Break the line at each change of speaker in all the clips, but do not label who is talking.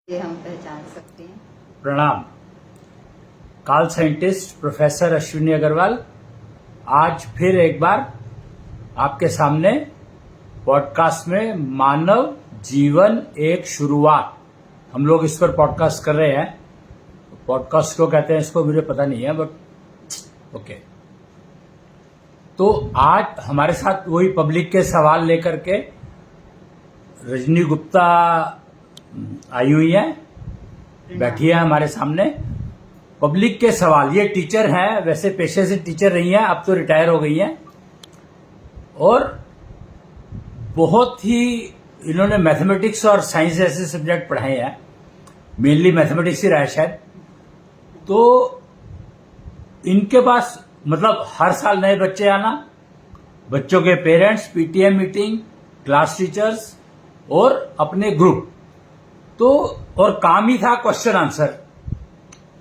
ये हम पहचान सकते हैं।
प्रणाम। काल साइंटिस्ट प्रोफेसर अश्विनी अग्रवाल आज फिर एक बार आपके सामने पॉडकास्ट में मानव जीवन एक शुरुआत, हम लोग इस पर पॉडकास्ट कर रहे हैं। पॉडकास्ट को कहते हैं इसको मुझे पता नहीं है, बट ओके। तो आज हमारे साथ वही पब्लिक के सवाल लेकर के रजनी गुप्ता आई हुई है, बैठी है हमारे सामने। पब्लिक के सवाल, ये टीचर हैं, वैसे पेशे से टीचर रही हैं, अब तो रिटायर हो गई हैं, और बहुत ही इन्होंने मैथमेटिक्स और साइंस ऐसे सब्जेक्ट पढ़ाए हैं, मेनली मैथमेटिक्स ही रहा है शायद। तो इनके पास मतलब हर साल नए बच्चे आना, बच्चों के parents, PTM meeting, class teachers और अपने ग्रुप, तो और काम ही था क्वेश्चन आंसर,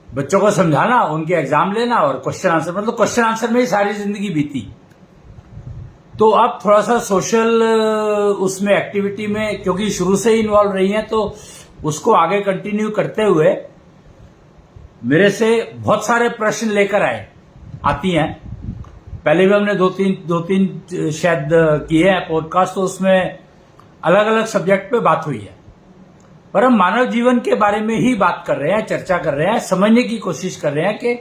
बच्चों को समझाना, उनके एग्जाम लेना और क्वेश्चन आंसर, मतलब क्वेश्चन आंसर में ही सारी जिंदगी बीती। तो अब थोड़ा सा सोशल उसमें एक्टिविटी में, क्योंकि शुरू से ही इन्वॉल्व रही हैं, तो उसको आगे कंटिन्यू करते हुए मेरे से बहुत सारे प्रश्न लेकर आती हैं। पहले भी हमने दो तीन शायद किए हैं पॉडकास्ट, तो उसमें अलग अलग सब्जेक्ट पे बात हुई है, पर हम मानव जीवन के बारे में ही बात कर रहे हैं, चर्चा कर रहे हैं, समझने की कोशिश कर रहे हैं कि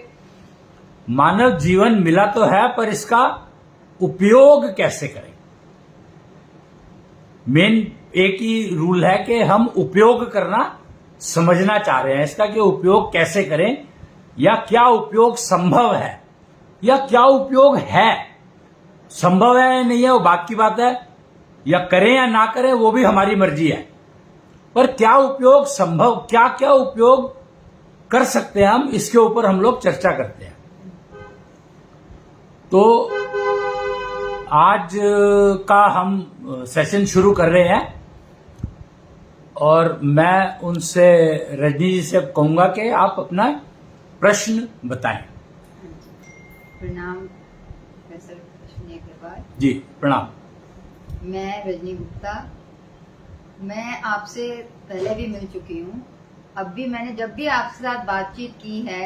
मानव जीवन मिला तो है, पर इसका उपयोग कैसे करें। मेन एक ही रूल है कि हम उपयोग करना समझना चाह रहे हैं इसका, कि उपयोग कैसे करें, या क्या उपयोग संभव है, या क्या उपयोग है। संभव है या नहीं है वो बात की बात है, या करें या ना करें वो भी हमारी मर्जी है, पर क्या उपयोग संभव, क्या क्या उपयोग कर सकते हैं हम, इसके ऊपर हम लोग चर्चा करते हैं। तो आज का हम सेशन शुरू कर रहे हैं, और मैं उनसे, रजनी जी से कहूंगा कि आप अपना प्रश्न बताएं।
प्रणाम प्रोफेसर अश्विनी अग्रवाल
जी प्रणाम।
मैं रजनी गुप्ता, मैं आपसे पहले भी मिल चुकी हूँ। अब भी मैंने जब भी आपके साथ बातचीत की है,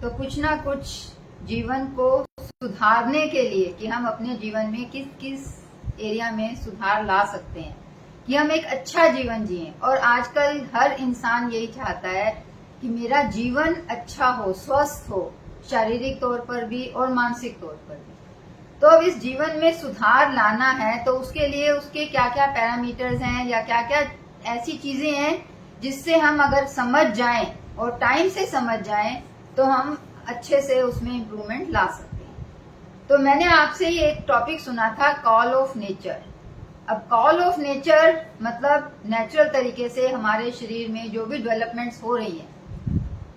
तो कुछ ना कुछ जीवन को सुधारने के लिए, कि हम अपने जीवन में किस किस एरिया में सुधार ला सकते हैं, कि हम एक अच्छा जीवन जिएं। और आजकल हर इंसान यही चाहता है कि मेरा जीवन अच्छा हो, स्वस्थ हो, शारीरिक तौर पर भी और मानसिक तौर पर भी। तो अब इस जीवन में सुधार लाना है, तो उसके लिए उसके क्या क्या पैरामीटर्स हैं, या क्या क्या ऐसी चीजें हैं जिससे हम अगर समझ जाएं और टाइम से समझ जाएं, तो हम अच्छे से उसमें इम्प्रूवमेंट ला सकते हैं। तो मैंने आपसे ये एक टॉपिक सुना था, कॉल ऑफ नेचर। अब कॉल ऑफ नेचर मतलब नेचुरल तरीके से हमारे शरीर में जो भी डेवलपमेंट्स हो रही है,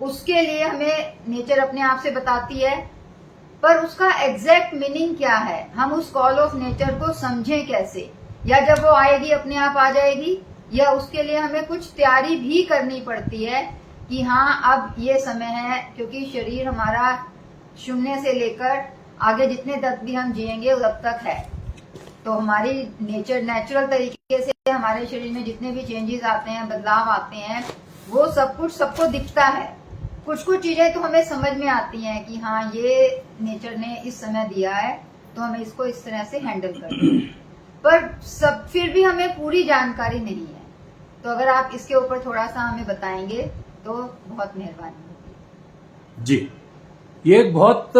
उसके लिए हमें नेचर अपने आप से बताती है, पर उसका एग्जैक्ट मीनिंग क्या है, हम उस कॉल ऑफ नेचर को समझें कैसे, या जब वो आएगी अपने आप आ जाएगी, या उसके लिए हमें कुछ तैयारी भी करनी पड़ती है कि हाँ अब ये समय है, क्योंकि शरीर हमारा शून्य से लेकर आगे जितने तक भी हम जिएंगे तब तक है। तो हमारी नेचुरल तरीके से हमारे शरीर में जितने भी चेंजेस आते हैं, बदलाव आते हैं, वो सब कुछ सबको दिखता है। कुछ कुछ चीजें तो हमें समझ में आती हैं कि हाँ ये नेचर ने इस समय दिया है, तो हमें इसको इस तरह से हैंडल करना है, पर सब फिर भी हमें पूरी जानकारी नहीं है। तो अगर आप इसके ऊपर थोड़ा सा हमें बताएंगे तो बहुत मेहरबानी होगी।
जी, ये एक बहुत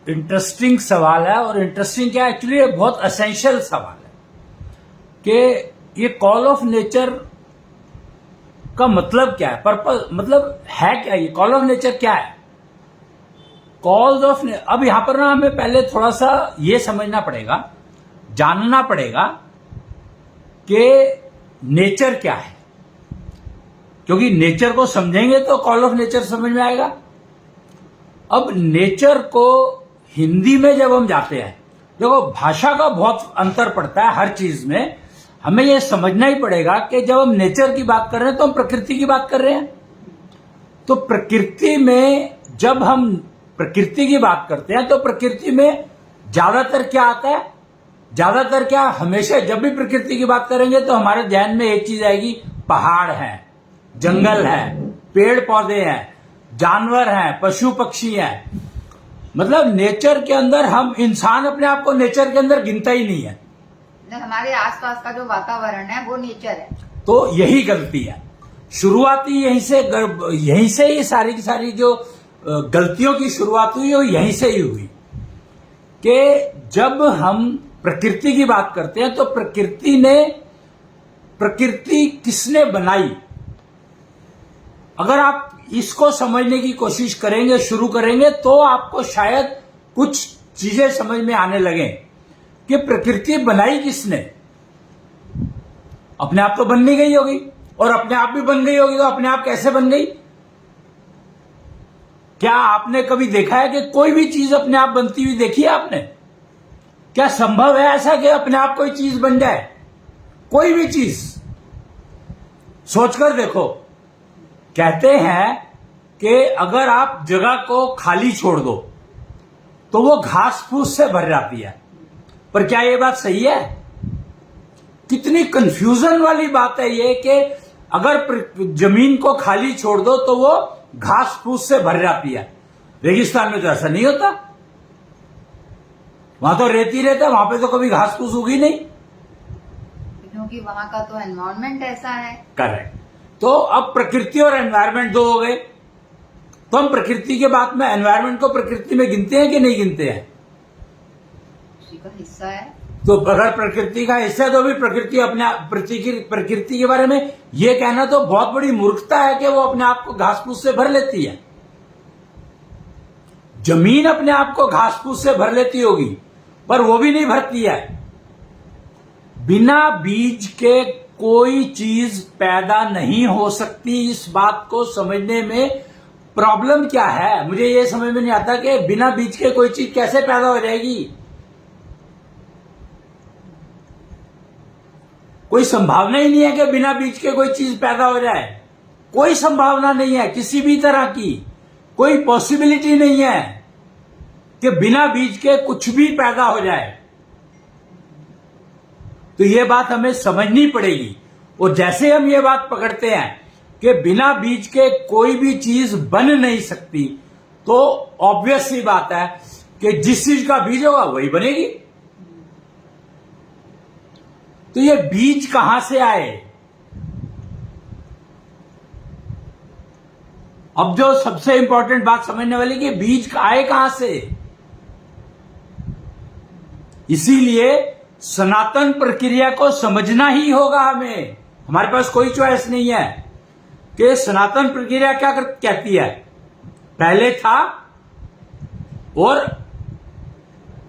इंटरेस्टिंग सवाल है, और इंटरेस्टिंग क्या, एक्चुअली एक बहुत एसेंशियल सवाल है कि ये कॉल ऑफ नेचर का मतलब क्या है, पर्पस मतलब है क्या, ये कॉल ऑफ नेचर क्या है। कॉल्स ऑफ, अब यहां पर ना हमें पहले थोड़ा सा ये समझना पड़ेगा, जानना पड़ेगा कि नेचर क्या है, क्योंकि नेचर को समझेंगे तो कॉल ऑफ नेचर समझ में आएगा। अब नेचर को हिंदी में जब हम जाते हैं, देखो भाषा का बहुत अंतर पड़ता है हर चीज में, हमें यह समझना ही पड़ेगा कि जब हम नेचर की बात कर रहे हैं तो हम प्रकृति की बात कर रहे हैं। तो प्रकृति में जब हम प्रकृति की बात करते हैं, तो प्रकृति में ज्यादातर क्या आता है, ज्यादातर क्या, हमेशा जब भी प्रकृति की बात करेंगे तो हमारे ध्यान में एक चीज आएगी, पहाड़ है, जंगल है, पेड़ पौधे हैं, जानवर हैं, पशु पक्षी हैं। मतलब नेचर के अंदर हम इंसान अपने आप को नेचर के अंदर गिनता ही नहीं है।
हमारे आसपास का जो वातावरण है वो नेचर है।
तो यही गलती है। शुरुआती यहीं से ही सारी की सारी जो गलतियों की शुरुआत हुई वो यहीं से ही हुई कि जब हम प्रकृति की बात करते हैं तो प्रकृति किसने बनाई, अगर आप इसको समझने की कोशिश करेंगे, शुरू करेंगे, तो आपको शायद कुछ चीजें समझ में आने लगे कि प्रकृति बनाई किसने। अपने आप तो बन नहीं गई होगी, और अपने आप भी बन गई होगी, तो अपने आप कैसे बन गई? क्या आपने कभी देखा है कि कोई भी चीज अपने आप बनती हुई देखी है आपने? क्या संभव है ऐसा कि अपने आप कोई चीज बन जाए? कोई भी चीज सोचकर देखो। कहते हैं कि अगर आप जगह को खाली छोड़ दो तो वो घास फूस से भर जाती है, पर क्या ये बात सही है? कितनी कंफ्यूजन वाली बात है ये कि अगर जमीन को खाली छोड़ दो तो वो घास फूस से भर जाती है। रेगिस्तान में तो ऐसा नहीं होता, वहां तो रेती रहता, वहां पे तो कभी घास फूस उगी नहीं,
क्योंकि वहां का तो एनवायरनमेंट ऐसा है।
करेक्ट। तो अब प्रकृति और एनवायरनमेंट दो हो गए, तो हम प्रकृति के बाद में एनवायरनमेंट को प्रकृति में गिनते हैं कि नहीं गिनते हैं?
उसी का हिस्सा है।
तो अगर प्रकृति का हिस्सा है तो भी प्रकृति अपने प्रकृति के बारे में यह कहना तो बहुत बड़ी मूर्खता है कि वो अपने आप को घास फूस से भर लेती है। जमीन अपने आप को घास फूस से भर लेती होगी, पर वो भी नहीं भरती है। बिना बीज के कोई चीज पैदा नहीं हो सकती। इस बात को समझने में प्रॉब्लम क्या है, मुझे ये समझ में नहीं आता कि बिना बीज के कोई चीज कैसे पैदा हो जाएगी। कोई संभावना ही नहीं है कि बिना बीज के कोई चीज पैदा हो जाए। कोई संभावना नहीं है किसी भी तरह की, कोई पॉसिबिलिटी नहीं है कि बिना बीज के कुछ भी पैदा हो जाए। तो ये बात हमें समझनी पड़ेगी। और जैसे हम ये बात पकड़ते हैं कि बिना बीज के कोई भी चीज बन नहीं सकती, तो ऑब्वियस सी बात है कि जिस चीज का बीज होगा वही बनेगी। तो ये बीज कहां से आए? अब जो सबसे इंपॉर्टेंट बात समझने वाली कि बीज आए कहां से। इसीलिए सनातन प्रक्रिया को समझना ही होगा हमें, हमारे पास कोई चॉइस नहीं है कि सनातन प्रक्रिया क्या कहती है। पहले था और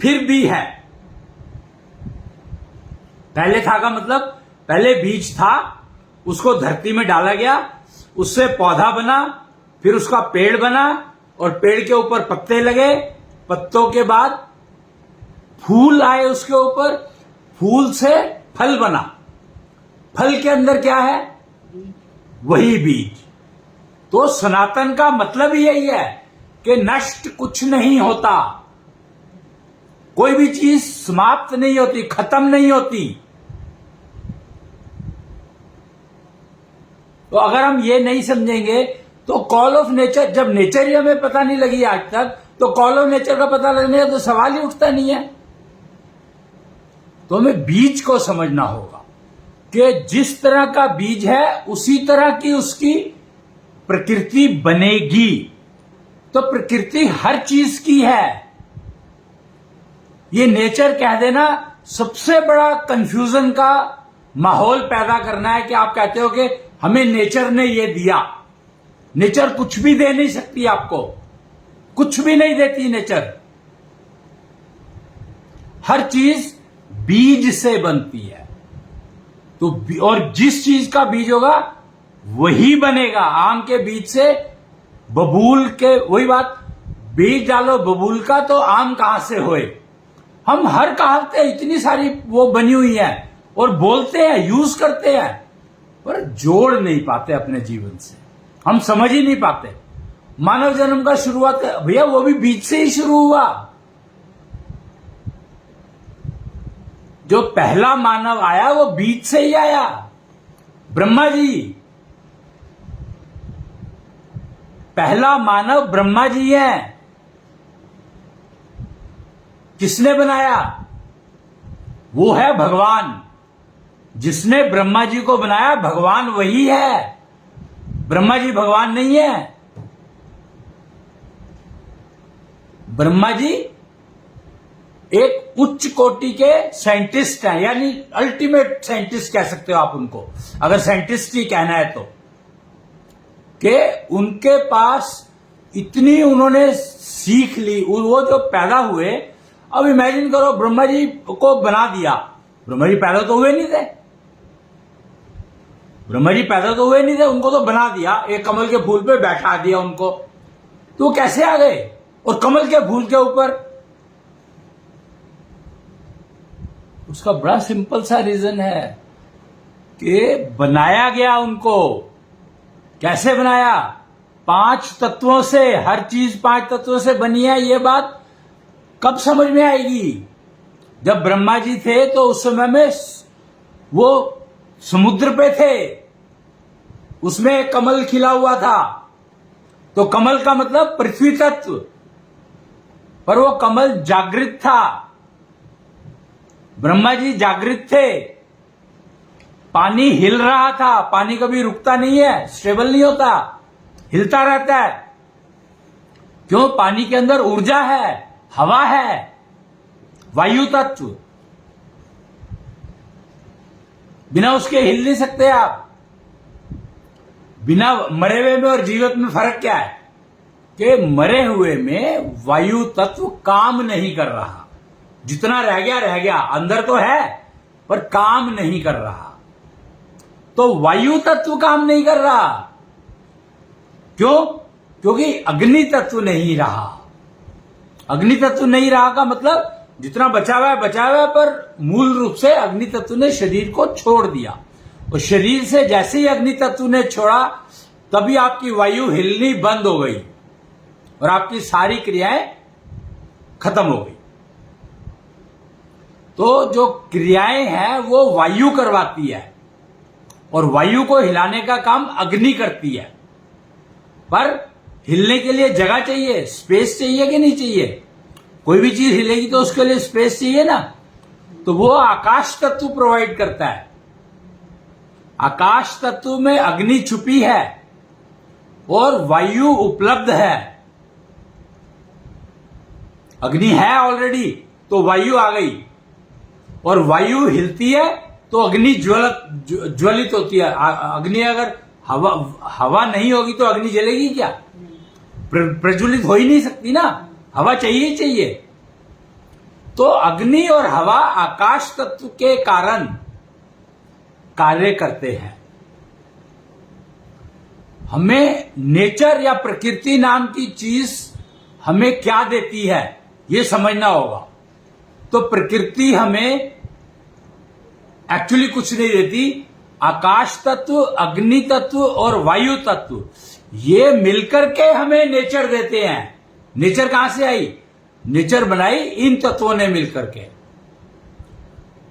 फिर भी है। पहले था का मतलब पहले बीज था, उसको धरती में डाला गया, उससे पौधा बना, फिर उसका पेड़ बना, और पेड़ के ऊपर पत्ते लगे, पत्तों के बाद फूल आए उसके ऊपर, फूल से फल बना, फल के अंदर क्या है? वही बीज। तो सनातन का मतलब यही है कि नष्ट कुछ नहीं होता, कोई भी चीज समाप्त नहीं होती, खत्म नहीं होती। तो अगर हम ये नहीं समझेंगे तो कॉल ऑफ नेचर, जब नेचर ही हमें पता नहीं लगी आज तक, तो कॉल ऑफ नेचर का पता लगने का तो सवाल ही उठता नहीं है। तो हमें बीज को समझना होगा कि जिस तरह का बीज है उसी तरह की उसकी प्रकृति बनेगी। तो प्रकृति हर चीज की है। ये नेचर कह देना सबसे बड़ा कंफ्यूजन का माहौल पैदा करना है कि आप कहते हो कि हमें नेचर ने ये दिया। नेचर कुछ भी दे नहीं सकती आपको, कुछ भी नहीं देती नेचर। हर चीज बीज से बनती है। तो और जिस चीज का बीज होगा वही बनेगा। आम के बीज से बबूल के, वही बात, बीज डालो बबूल का तो आम कहां से होए। हम हर कहावतें इतनी सारी वो बनी हुई है और बोलते हैं, यूज करते हैं, पर जोड़ नहीं पाते अपने जीवन से। हम समझ ही नहीं पाते। मानव जन्म का शुरुआत भैया वो भी बीज से ही शुरू हुआ। जो पहला मानव आया वो बीज से ही आया, ब्रह्मा जी। पहला मानव ब्रह्मा जी हैं। किसने बनाया? वो है भगवान। जिसने ब्रह्मा जी को बनाया भगवान वही है, ब्रह्मा जी भगवान नहीं है। ब्रह्मा जी एक उच्च कोटि के साइंटिस्ट हैं, यानी अल्टीमेट साइंटिस्ट कह सकते हो आप उनको, अगर साइंटिस्ट ही कहना है तो, कि उनके पास इतनी उन्होंने सीख ली। वो जो पैदा हुए, अब इमेजिन करो ब्रह्मा जी को बना दिया, ब्रह्मा जी पैदा तो हुए नहीं थे, ब्रह्मा जी पैदा तो हुए नहीं थे, उनको तो बना दिया, एक कमल के फूल पे बैठा दिया उनको, तो वो कैसे आ गए? और कमल के फूल के ऊपर? उसका बड़ा सिंपल सा रीजन है कि बनाया गया उनको। कैसे बनाया? 5 तत्वों से। हर चीज 5 तत्वों से बनी है। ये बात कब समझ में आएगी? जब ब्रह्मा जी थे तो उस समय में वो समुद्र पे थे, उसमें एक कमल खिला हुआ था, तो कमल का मतलब पृथ्वी तत्व, पर वो कमल जागृत था। ब्रह्मा जी जागृत थे। पानी हिल रहा था, पानी कभी रुकता नहीं है, स्टेबल नहीं होता, हिलता रहता है। क्यों? पानी के अंदर ऊर्जा है, हवा है, वायु तत्व, बिना उसके हिल नहीं सकते आप। बिना मरे हुए में और जीवित में फर्क क्या है? कि मरे हुए में वायु तत्व काम नहीं कर रहा, जितना रह गया, अंदर तो है पर काम नहीं कर रहा। तो वायु तत्व काम नहीं कर रहा। क्यों? क्योंकि अग्नि तत्व नहीं रहा। अग्नि तत्व नहीं रहा का मतलब जितना बचा हुआ है, पर मूल रूप से अग्नि तत्व ने शरीर को छोड़ दिया, और शरीर से जैसे ही अग्नि तत्व ने छोड़ा तभी आपकी वायु हिलनी बंद हो गई और आपकी सारी क्रियाएं खत्म हो गई। तो जो क्रियाएं हैं वो वायु करवाती है, और वायु को हिलाने का काम अग्नि करती है। पर हिलने के लिए जगह चाहिए, स्पेस चाहिए कि नहीं चाहिए? कोई भी चीज हिलेगी तो उसके लिए स्पेस चाहिए ना, तो वो आकाश तत्व प्रोवाइड करता है। आकाश तत्व में अग्नि छुपी है और वायु उपलब्ध है। अग्नि है ऑलरेडी तो वायु आ गई, और वायु हिलती है तो अग्नि ज्वलित होती है। अग्नि अगर हवा नहीं होगी तो अग्नि जलेगी क्या? प्रज्वलित हो ही नहीं सकती ना, हवा चाहिए ही चाहिए। तो अग्नि और हवा आकाश तत्व के कारण कार्य करते हैं। हमें नेचर या प्रकृति नाम की चीज हमें क्या देती है ये समझना होगा। तो प्रकृति हमें एक्चुअली कुछ नहीं देती। आकाश तत्व, अग्नि तत्व और वायु तत्व ये मिलकर के हमें नेचर देते हैं। नेचर कहां से आई? नेचर बनाई इन तत्वों ने मिलकर के।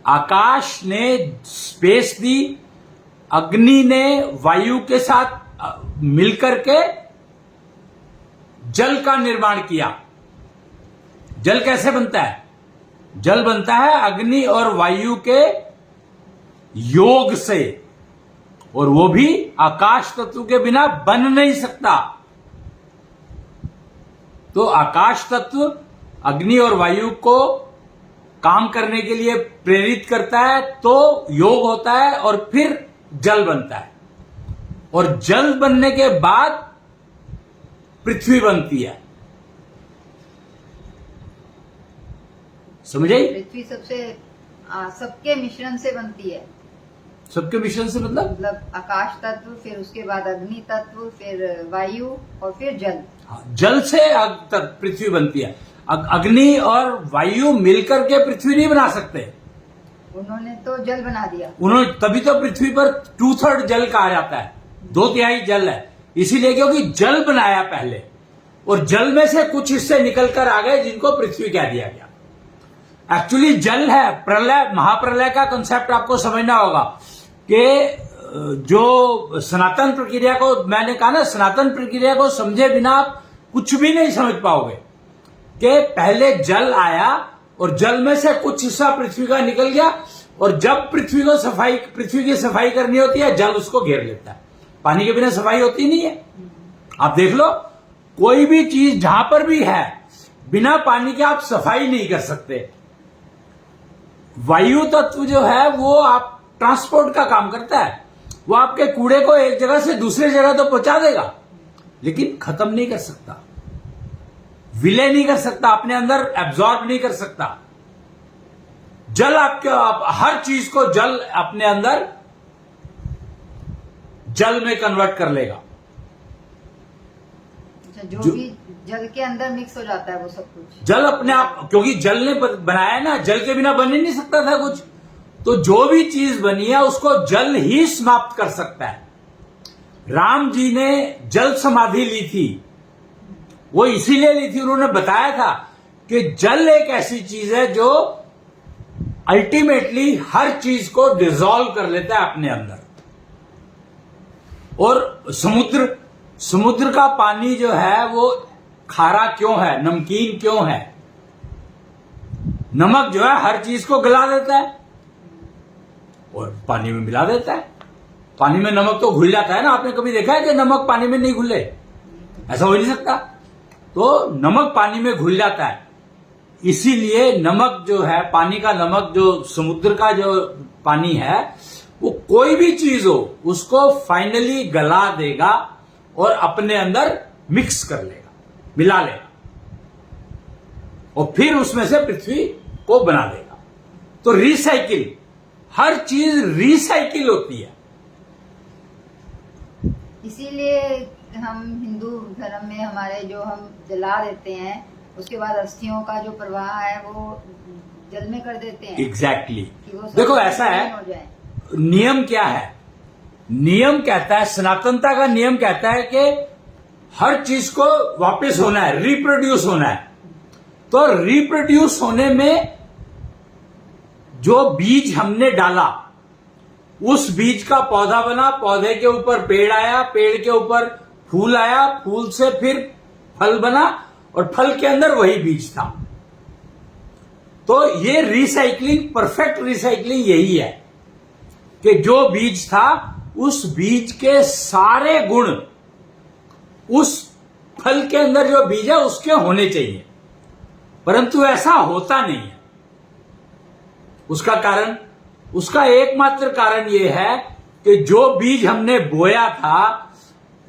आकाश ने स्पेस दी, अग्नि ने वायु के साथ मिलकर के जल का निर्माण किया। जल कैसे बनता है? जल बनता है अग्नि और वायु के योग से, और वो भी आकाश तत्व के बिना बन नहीं सकता। तो आकाश तत्व अग्नि और वायु को काम करने के लिए प्रेरित करता है, तो योग होता है और फिर जल बनता है, और जल बनने के बाद पृथ्वी बनती है। समझ आई?
पृथ्वी सबके मिश्रण से बनती है।
सबके मिश्रण से मतलब
आकाश तत्व, फिर उसके बाद अग्नि तत्व, फिर वायु और फिर जल।
हाँ, जल से पृथ्वी बनती है। अग्नि और वायु मिलकर के पृथ्वी नहीं बना सकते।
उन्होंने तो जल बना दिया।
उन्होंने तभी तो पृथ्वी पर 2/3 जल कहा जाता है, 2/3 जल है। इसीलिए क्योंकि जल बनाया पहले, और जल में से कुछ हिस्से निकल कर आ गए जिनको पृथ्वी कह दिया गया। एक्चुअली जल है। प्रलय, महाप्रलय का कंसेप्ट आपको समझना होगा कि जो सनातन प्रक्रिया को, मैंने कहा ना, सनातन प्रक्रिया को समझे बिना आप कुछ भी नहीं समझ पाओगे कि पहले जल आया और जल में से कुछ हिस्सा पृथ्वी का निकल गया, और जब पृथ्वी की सफाई करनी होती है, जल उसको घेर लेता है। पानी के बिना सफाई होती नहीं है। आप देख लो, कोई भी चीज जहां पर भी है, बिना पानी के आप सफाई नहीं कर सकते। वायु तत्व जो है वो आप ट्रांसपोर्ट का काम करता है। वो आपके कूड़े को एक जगह से दूसरी जगह तो पहुंचा देगा, लेकिन खत्म नहीं कर सकता, विलय नहीं कर सकता, अपने अंदर एब्जॉर्ब नहीं कर सकता। जल हर चीज को जल अपने अंदर जल में कन्वर्ट कर लेगा।
जो भी जल के अंदर मिक्स हो जाता है वो सब कुछ
जल अपने आप, क्योंकि जल ने बनाया ना, जल के बिना बन ही नहीं सकता था कुछ। तो जो भी चीज बनी है उसको जल ही समाप्त कर सकता है। राम जी ने जल समाधि ली थी, वो इसीलिए ली थी, उन्होंने बताया था कि जल एक ऐसी चीज है जो अल्टीमेटली हर चीज को डिसॉल्व कर लेता है अपने अंदर। और समुद्र का पानी जो है वो खारा क्यों है, नमकीन क्यों है? नमक जो है हर चीज को गला देता है और पानी में मिला देता है। पानी में नमक तो घुल जाता है ना, आपने कभी देखा है कि नमक पानी में नहीं घुले? ऐसा हो नहीं सकता। तो नमक पानी में घुल जाता है, इसीलिए नमक जो है, पानी का नमक, जो समुद्र का जो पानी है, वो कोई भी चीज हो उसको फाइनली गला देगा और अपने अंदर मिक्स कर लेगा, मिला लेगा, और फिर उसमें से पृथ्वी को बना देगा। तो रिसाइकिल, हर चीज रिसाइकिल होती है।
इसीलिए हम हिंदू धर्म में हमारे जो हम जला देते हैं, उसके बाद अस्थियों का जो प्रवाह है वो जल में कर देते हैं।
Exactly
exactly.
देखो ऐसा है, नियम क्या है? नियम कहता है, सनातनता का नियम कहता है कि हर चीज को वापस होना है, रिप्रोड्यूस होना है। तो रिप्रोड्यूस होने में जो बीज हमने डाला, उस बीज का पौधा बना, पौधे के ऊपर पेड़ आया, पेड़ के ऊपर फूल आया, फूल से फिर फल बना, और फल के अंदर वही बीज था। तो ये रिसाइकलिंग, परफेक्ट रिसाइकलिंग यही है कि जो बीज था उस बीज के सारे गुण उस फल के अंदर जो बीज है उसके होने चाहिए, परंतु ऐसा होता नहीं है। उसका कारण, उसका एकमात्र कारण यह है कि जो बीज हमने बोया था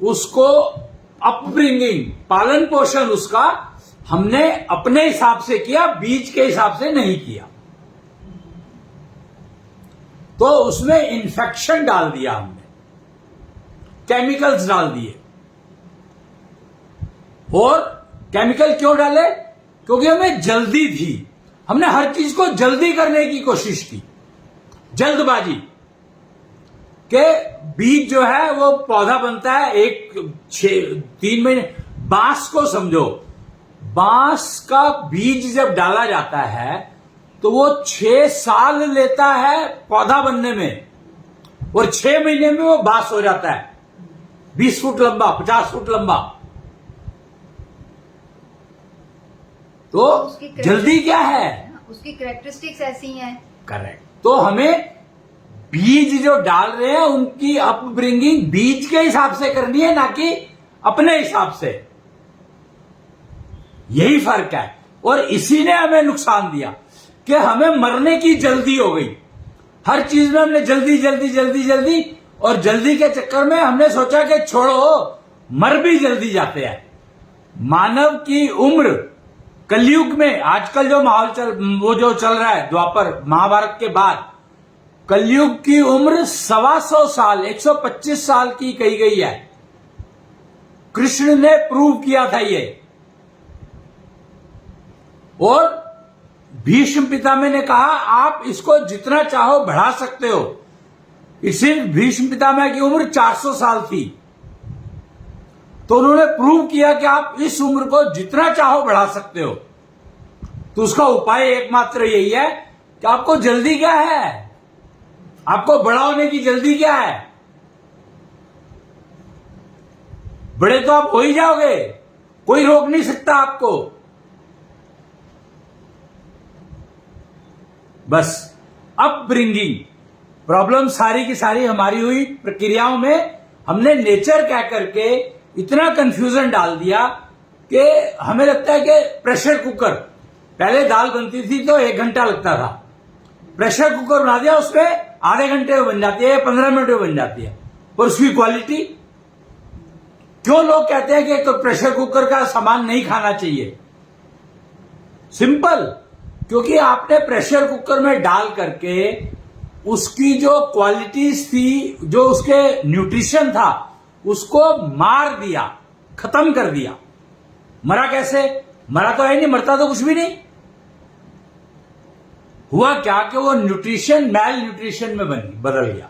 उसको अपब्रिंगिंग, पालन पोषण उसका हमने अपने हिसाब से किया, बीज के हिसाब से नहीं किया। तो उसमें इन्फेक्शन डाल दिया हमने, केमिकल्स डाल दिए। और केमिकल क्यों डाले? क्योंकि हमें जल्दी थी, हमने हर चीज को जल्दी करने की कोशिश की, जल्दबाजी के बीज जो है वो पौधा बनता है 3 महीने। बांस को समझो, बांस का बीज जब डाला जाता है तो वो 6 साल लेता है पौधा बनने में, और 6 महीने में वो बांस हो जाता है, 20 फुट लंबा, 50 फुट लंबा। तो जल्दी क्या है?
उसकी कैरेक्टरिस्टिक्स ऐसी हैं।
करेक्ट। तो हमें बीज जो डाल रहे हैं उनकी अपब्रिंगिंग बीज के हिसाब से करनी है, ना कि अपने हिसाब से। यही फर्क है, और इसी ने हमें नुकसान दिया कि हमें मरने की जल्दी हो गई। हर चीज में हमने जल्दी जल्दी जल्दी जल्दी, और जल्दी के चक्कर में हमने सोचा कि छोड़ो, मर भी जल्दी जाते हैं। मानव की उम्र कलयुग में, आजकल जो माहौल वो जो चल रहा है, द्वापर महाभारत के बाद, कलयुग की उम्र 125 साल, 125 साल की कही गई है। कृष्ण ने प्रूव किया था ये। और भीष्म पितामह ने कहा आप इसको जितना चाहो बढ़ा सकते हो। सिर्फ भीष्म पितामह की उम्र 400 साल थी, तो उन्होंने प्रूव किया कि आप इस उम्र को जितना चाहो बढ़ा सकते हो। तो उसका उपाय एकमात्र यही है कि आपको जल्दी क्या है, आपको बड़ा होने की जल्दी क्या है? बड़े तो आप हो ही जाओगे, कोई रोक नहीं सकता आपको। बस अपब्रिंगिंग, प्रॉब्लम सारी की सारी हमारी हुई प्रक्रियाओं में। हमने नेचर कह करके इतना कंफ्यूजन डाल दिया कि हमें लगता है कि प्रेशर कुकर, पहले दाल बनती थी तो 1 घंटा लगता था, प्रेशर कुकर बना दिया, उसमें आधे घंटे में बन जाती है, 15 मिनट में बन जाती है। और उसकी क्वालिटी, क्यों लोग कहते हैं कि तो प्रेशर कुकर का सामान नहीं खाना चाहिए? सिंपल, क्योंकि आपने प्रेशर कुकर में डाल करके उसकी जो क्वालिटीज थी, जो उसके न्यूट्रिशन था, उसको मार दिया, खत्म कर दिया। मरा कैसे? मरा तो है नहीं, मरता तो कुछ भी नहीं। हुआ क्या कि वो न्यूट्रिशन मैल न्यूट्रिशन में बदल गया।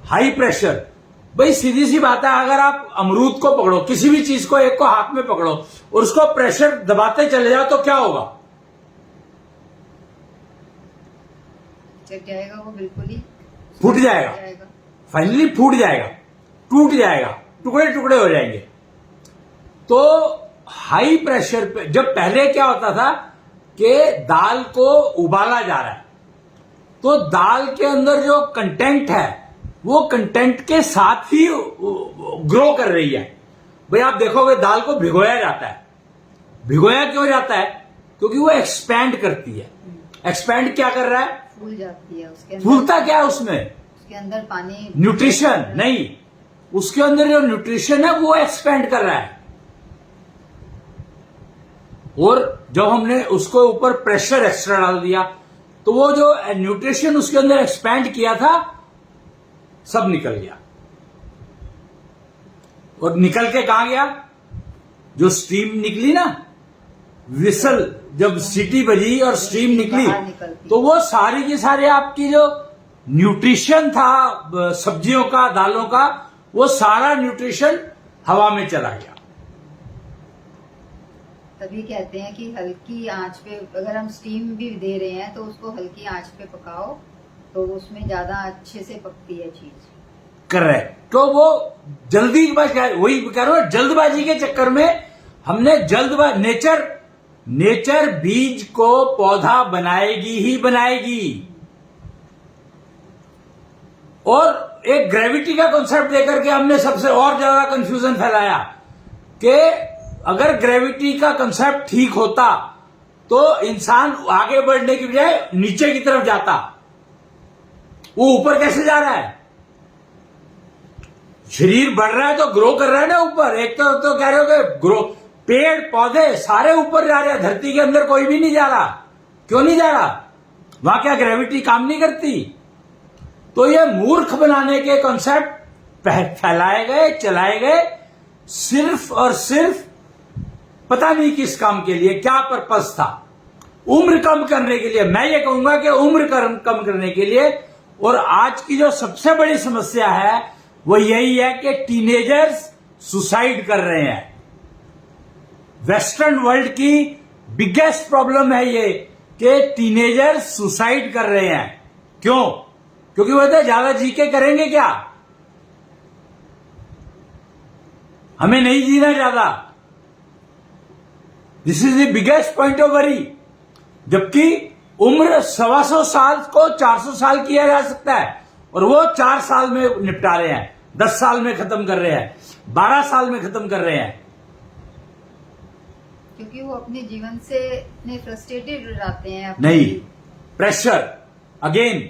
हाई प्रेशर, भाई सीधी सी बात है, अगर आप अमरूद को पकड़ो, किसी भी चीज को एक को हाथ में पकड़ो और उसको प्रेशर दबाते चले जाओ तो क्या होगा?
चट जाएगा, वो बिल्कुल ही
फूट जाएगा, फाइनली फूट जाएगा, टूट जाएगा, टुकड़े टुकड़े हो जाएंगे। तो हाई प्रेशर पे, जब पहले क्या होता था कि दाल को उबाला जा रहा है तो दाल के अंदर जो कंटेंट है वो कंटेंट के साथ ही ग्रो कर रही है। भाई आप देखोगे दाल को भिगोया जाता है। भिगोया क्यों जाता है? क्योंकि वो एक्सपैंड करती है। एक्सपैंड क्या कर रहा है?
फूल जाती है। उसके अंदर
फूलता क्या है उसमें?
उसके अंदर पानी,
न्यूट्रिशन नहीं, उसके अंदर जो न्यूट्रिशन है वो एक्सपैंड कर रहा है। और जब हमने उसको ऊपर प्रेशर एक्स्ट्रा डाल दिया तो वो जो न्यूट्रिशन उसके अंदर एक्सपैंड किया था सब निकल गया। और निकल के कहां गया? जो स्टीम निकली ना, विसल, जब सीटी बजी और स्टीम निकली तो वो सारी की सारी आपकी जो न्यूट्रिशन था सब्जियों का, दालों का, वो सारा न्यूट्रिशन हवा में चला गया।
तभी कहते हैं कि हल्की आंच पे, अगर हम स्टीम भी दे रहे हैं तो उसको हल्की आंच पे पकाओ तो उसमें ज्यादा अच्छे से पकती है चीज।
करेक्ट। तो वो वही कह रहा हूं, जल्दबाजी के चक्कर में हमने नेचर बीज को पौधा बनाएगी ही बनाएगी। और एक ग्रेविटी का कॉन्सेप्ट देकर के हमने सबसे और ज्यादा कंफ्यूजन फैलाया कि अगर ग्रेविटी का कंसेप्ट ठीक होता तो इंसान आगे बढ़ने की बजाय नीचे की तरफ जाता। वो ऊपर कैसे जा रहा है? शरीर बढ़ रहा है तो ग्रो कर रहा है ना ऊपर। एक तो कह रहे हो कि ग्रो, पेड़ पौधे सारे ऊपर जा रहे हैं, धरती के अंदर कोई भी नहीं जा रहा। क्यों नहीं जा रहा? वहां क्या ग्रेविटी काम नहीं करती? तो ये मूर्ख बनाने के कॉन्सेप्ट फैलाए गए, चलाए गए, सिर्फ और सिर्फ पता नहीं किस काम के लिए, क्या पर्पस था। उम्र कम करने के लिए। मैं ये कहूंगा कि उम्र कम करने के लिए। और आज की जो सबसे बड़ी समस्या है वो यही है कि टीनेजर्स सुसाइड कर रहे हैं। वेस्टर्न वर्ल्ड की बिगेस्ट प्रॉब्लम है ये कि टीनेजर्स सुसाइड कर रहे हैं। क्यों? क्योंकि वो तो ज्यादा जी के करेंगे क्या? हमें नहीं जीना ज्यादा। This is the biggest point of worry. जबकि उम्र 125 साल को 400 साल किया जा सकता है और वो 4 साल में निपटा रहे हैं, 10 साल में खत्म कर रहे हैं, 12 साल में खत्म कर रहे हैं।
क्योंकि वो अपने जीवन से इतने फ्रस्ट्रेटेड हो जाते हैं।
नहीं, pressure, again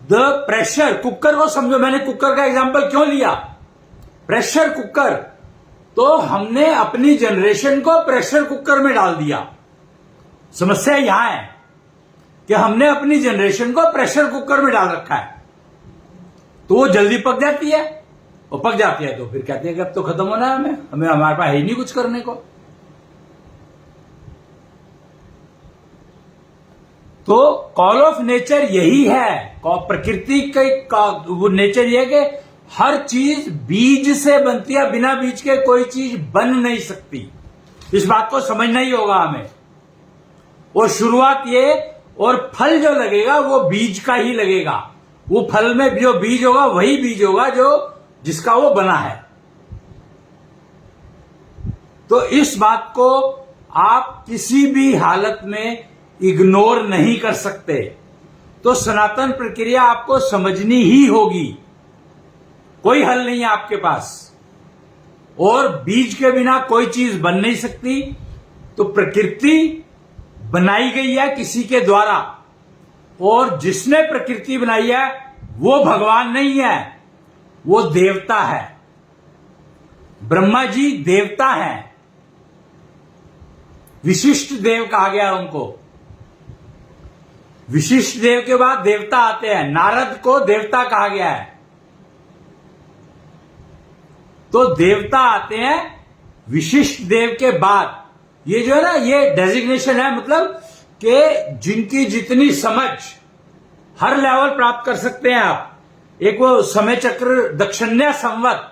the pressure. Cooker को समझो, मैंने कुकर का एग्जांपल क्यों लिया? प्रेशर कुकर, तो हमने अपनी जनरेशन को प्रेशर कुकर में डाल दिया। समस्या यहां है कि हमने अपनी जनरेशन को प्रेशर कुकर में डाल रखा है। तो वो जल्दी पक जाती है, और पक जाती है तो फिर कहते हैं कि अब तो खत्म होना है, हमें हमारे पास है ही नहीं कुछ करने को। तो कॉल ऑफ नेचर यही है, प्रकृति का वो नेचर यह है कि हर चीज बीज से बनती है, बिना बीज के कोई चीज बन नहीं सकती। इस बात को समझना ही होगा हमें। और शुरुआत ये, और फल जो लगेगा वो बीज का ही लगेगा। वो फल में जो बीज होगा वही बीज होगा जो जिसका वो बना है। तो इस बात को आप किसी भी हालत में इग्नोर नहीं कर सकते। तो सनातन प्रक्रिया आपको समझनी ही होगी, कोई हल नहीं है आपके पास। और बीज के बिना कोई चीज बन नहीं सकती। तो प्रकृति बनाई गई है किसी के द्वारा, और जिसने प्रकृति बनाई है वो भगवान नहीं है, वो देवता है। ब्रह्मा जी देवता हैं, विशिष्ट देव कहा गया उनको। विशिष्ट देव के बाद देवता आते हैं, नारद को देवता कहा गया है। तो देवता आते हैं विशिष्ट देव के बाद। ये जो है ना, ये डेजिग्नेशन है, मतलब कि जिनकी जितनी समझ हर लेवल प्राप्त कर सकते हैं आप। एक वो समय चक्र दक्षिण्य संवत,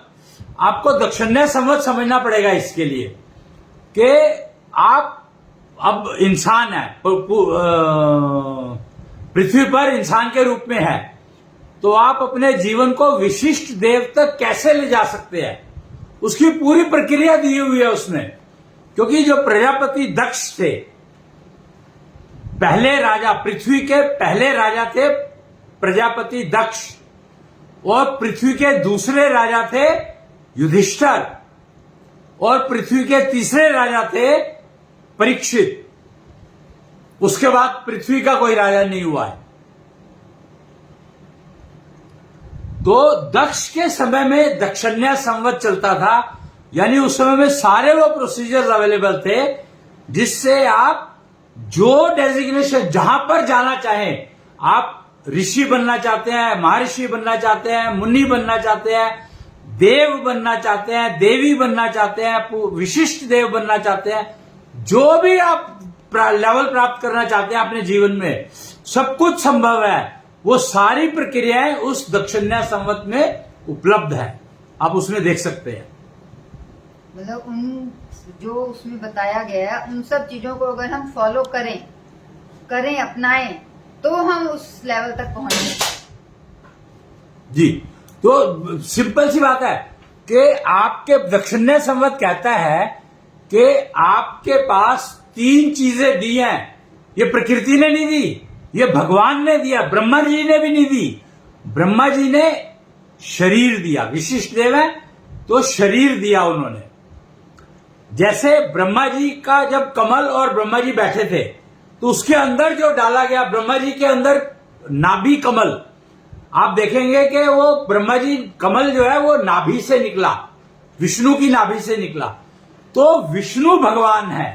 आपको दक्षिण्य संवत समझना पड़ेगा इसके लिए कि आप अब इंसान है, पृथ्वी पर इंसान के रूप में है, तो आप अपने जीवन को विशिष्ट देव तक कैसे ले जा सकते हैं, उसकी पूरी प्रक्रिया दी हुई है उसमें। क्योंकि जो प्रजापति दक्ष थे, पहले राजा, पृथ्वी के पहले राजा थे प्रजापति दक्ष, और पृथ्वी के दूसरे राजा थे युधिष्ठिर, और पृथ्वी के तीसरे राजा थे परीक्षित। उसके बाद पृथ्वी का कोई राजा नहीं हुआ है। तो दक्ष के समय में दक्षिण्य संवत चलता था, यानी उस समय में सारे वो प्रोसीजर्स अवेलेबल थे जिससे आप जो डेजिग्नेशन जहां पर जाना चाहें, आप ऋषि बनना चाहते हैं, महर्षि बनना चाहते हैं, मुनि बनना चाहते हैं, देव बनना चाहते हैं, देवी बनना चाहते हैं, विशिष्ट देव बनना चाहते हैं, जो भी आप लेवल प्राप्त करना चाहते हैं अपने जीवन में, सब कुछ संभव है। वो सारी प्रक्रियाएं उस दक्षिण्य संवत में उपलब्ध है, आप उसमें देख सकते हैं।
मतलब उन जो उसमें बताया गया है, उन सब चीजों को अगर हम फॉलो करें अपनाएं, तो हम उस लेवल तक पहुंचेंगे।
जी, तो सिंपल सी बात है कि आपके दक्षिण्य संवत कहता है कि आपके पास 3 चीजें दी हैं। ये प्रकृति ने नहीं दी, ये भगवान ने दिया, ब्रह्मा जी ने भी नहीं दी। ब्रह्मा जी ने शरीर दिया, विशिष्ट देव है तो शरीर दिया उन्होंने। जैसे ब्रह्मा जी का जब कमल और ब्रह्मा जी बैठे थे, तो उसके अंदर जो डाला गया, ब्रह्मा जी के अंदर नाभि कमल, आप देखेंगे कि वो ब्रह्मा जी कमल जो है वो नाभि से निकला, विष्णु की नाभि से निकला। तो विष्णु भगवान है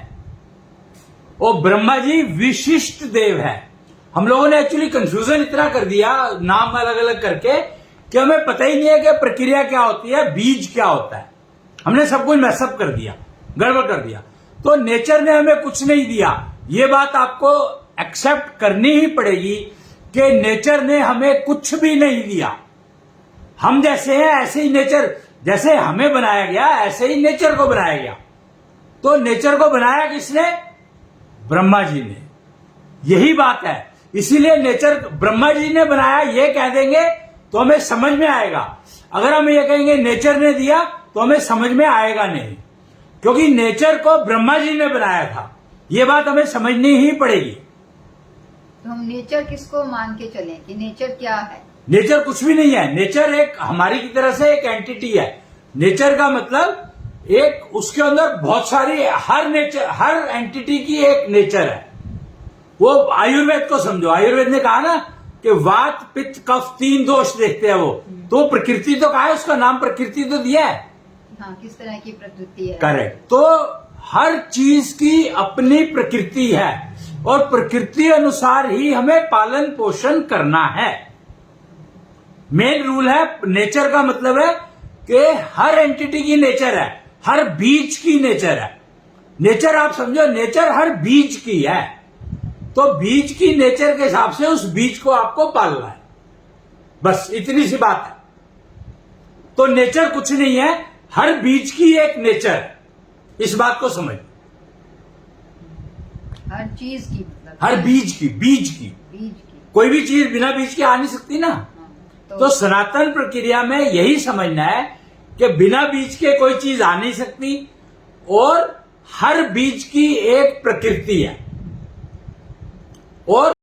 और ब्रह्मा जी विशिष्ट देव है। हम लोगों ने एक्चुअली कंफ्यूजन इतना कर दिया नाम अलग अलग करके कि हमें पता ही नहीं है कि प्रक्रिया क्या होती है, बीज क्या होता है। हमने सब कुछ मैसअप कर दिया, गड़बड़ कर दिया। तो नेचर ने हमें कुछ नहीं दिया, ये बात आपको एक्सेप्ट करनी ही पड़ेगी कि नेचर ने हमें कुछ भी नहीं दिया। हम जैसे हैं ऐसे ही नेचर, जैसे हमें बनाया गया ऐसे ही नेचर को बनाया गया। तो नेचर को बनाया किसने? ब्रह्मा जी ने। यही बात है, इसीलिए नेचर ब्रह्मा जी ने बनाया ये कह देंगे तो हमें समझ में आएगा। अगर हम ये कहेंगे नेचर ने दिया तो हमें समझ में आएगा नहीं, क्योंकि नेचर को ब्रह्मा जी ने बनाया था। ये बात हमें समझनी ही पड़ेगी।
तो हम नेचर किसको मान के चलें कि नेचर क्या है?
नेचर कुछ भी नहीं है। नेचर एक हमारी की तरह से एक एंटिटी है। नेचर का मतलब एक, उसके अंदर बहुत सारी, हर एंटिटी की एक नेचर है। वो आयुर्वेद को समझो, आयुर्वेद ने कहा ना कि वात पित्त कफ 3 दोष देखते हैं वो, तो प्रकृति तो कहा है, उसका नाम प्रकृति तो दिया है।
हाँ, किस तरह की प्रकृति है।
करेक्ट। तो हर चीज की अपनी प्रकृति है और प्रकृति अनुसार ही हमें पालन पोषण करना है। मेन रूल है। नेचर का मतलब है कि हर एंटिटी की नेचर है, हर बीज की नेचर है। नेचर आप समझो, नेचर हर बीज की है। तो बीज की नेचर के हिसाब से उस बीज को आपको पालना है, बस इतनी सी बात है। तो नेचर कुछ नहीं है, हर बीज की एक नेचर है। इस बात को समझ।
हर चीज की मतलब
हर बीज की, बीज की कोई भी चीज बिना बीज के आ नहीं सकती ना। तो सनातन प्रक्रिया में यही समझना है कि बिना बीज के कोई चीज आ नहीं सकती और हर बीज की एक प्रकृति है और